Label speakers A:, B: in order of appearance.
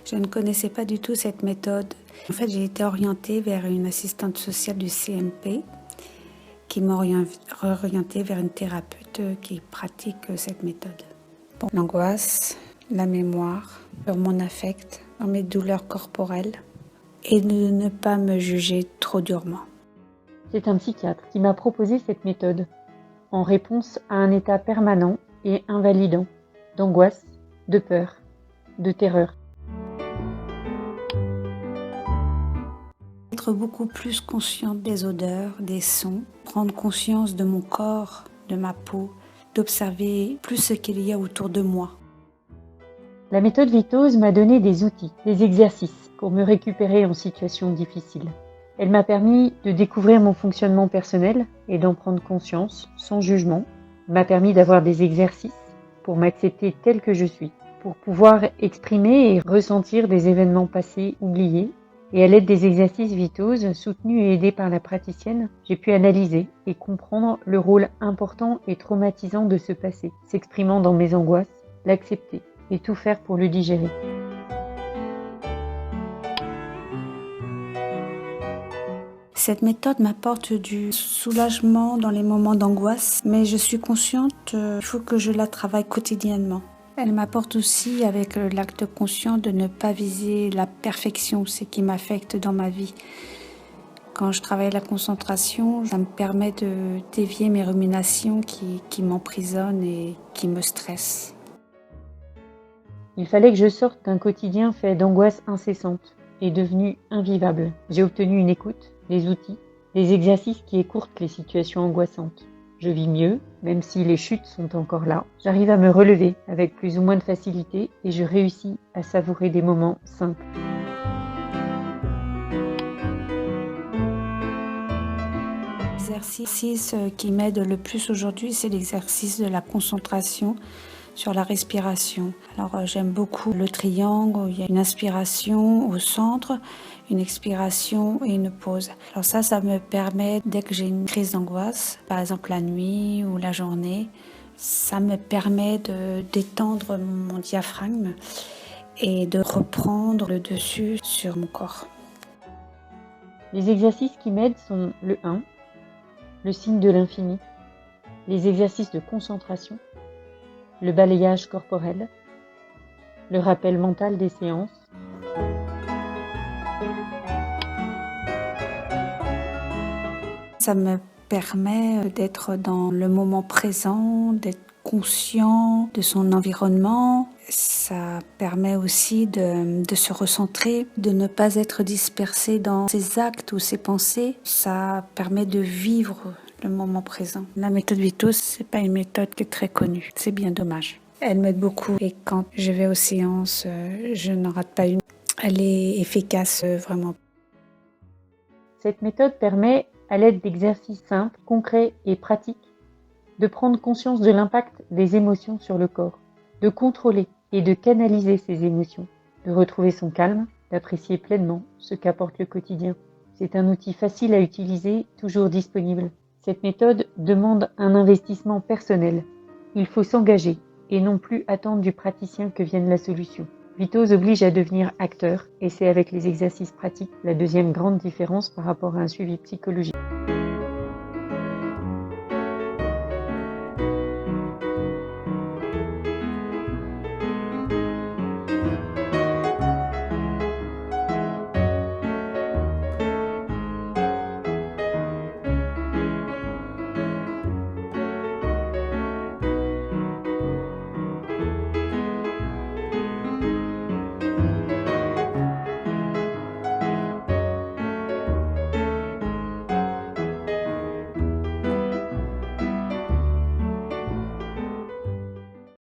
A: Je ne connaissais pas du tout cette méthode. En fait, j'ai été orientée vers une assistante sociale du CMP qui m'a orientée vers une thérapeute qui pratique cette méthode. Pour l'angoisse, la mémoire, sur mon affect, sur mes douleurs corporelles et de ne pas me juger trop durement.
B: C'est un psychiatre qui m'a proposé cette méthode en réponse à un état permanent et invalidant d'angoisse, de peur, de terreur.
A: Être beaucoup plus consciente des odeurs, des sons, prendre conscience de mon corps, de ma peau, d'observer plus ce qu'il y a autour de moi.
B: La méthode Vitose m'a donné des outils, des exercices pour me récupérer en situation difficile. Elle m'a permis de découvrir mon fonctionnement personnel et d'en prendre conscience sans jugement. Elle m'a permis d'avoir des exercices pour m'accepter tel que je suis, pour pouvoir exprimer et ressentir des événements passés oubliés. Et à l'aide des exercices Vitose, soutenus et aidés par la praticienne, j'ai pu analyser et comprendre le rôle important et traumatisant de ce passé, s'exprimant dans mes angoisses, l'accepter et tout faire pour le digérer.
A: Cette méthode m'apporte du soulagement dans les moments d'angoisse, mais je suis consciente qu'il faut que je la travaille quotidiennement. Elle m'apporte aussi avec l'acte conscient de ne pas viser la perfection, ce qui m'affecte dans ma vie. Quand je travaille la concentration, ça me permet de dévier mes ruminations qui m'emprisonnent et qui me stressent.
B: Il fallait que je sorte d'un quotidien fait d'angoisse incessante et devenu invivable. J'ai obtenu une écoute, des outils, des exercices qui écourtent les situations angoissantes. Je vis mieux, même si les chutes sont encore là. J'arrive à me relever avec plus ou moins de facilité et je réussis à savourer des moments simples.
A: L'exercice qui m'aide le plus aujourd'hui, c'est l'exercice de la concentration sur la respiration. Alors j'aime beaucoup le triangle où il y a une inspiration au centre, une expiration et une pause. Alors ça me permet, dès que j'ai une crise d'angoisse, par exemple la nuit ou la journée, ça me permet de détendre mon diaphragme et de reprendre le dessus sur mon corps.
B: Les exercices qui m'aident sont le 1, le signe de l'infini, les exercices de concentration, le balayage corporel, le rappel mental des séances.
A: Ça me permet d'être dans le moment présent, d'être conscient de son environnement. Ça permet aussi de se recentrer, de ne pas être dispersé dans ses actes ou ses pensées. Ça permet de vivre le moment présent. La méthode Vitose, c'est pas une méthode qui est très connue. C'est bien dommage. Elle m'aide beaucoup et quand je vais aux séances, je n'en rate pas une. Elle est efficace vraiment.
B: Cette méthode permet, à l'aide d'exercices simples, concrets et pratiques, de prendre conscience de l'impact des émotions sur le corps, de contrôler et de canaliser ces émotions, de retrouver son calme, d'apprécier pleinement ce qu'apporte le quotidien. C'est un outil facile à utiliser, toujours disponible. Cette méthode demande un investissement personnel. Il faut s'engager et non plus attendre du praticien que vienne la solution. Vitose oblige à devenir acteur et c'est avec les exercices pratiques la deuxième grande différence par rapport à un suivi psychologique.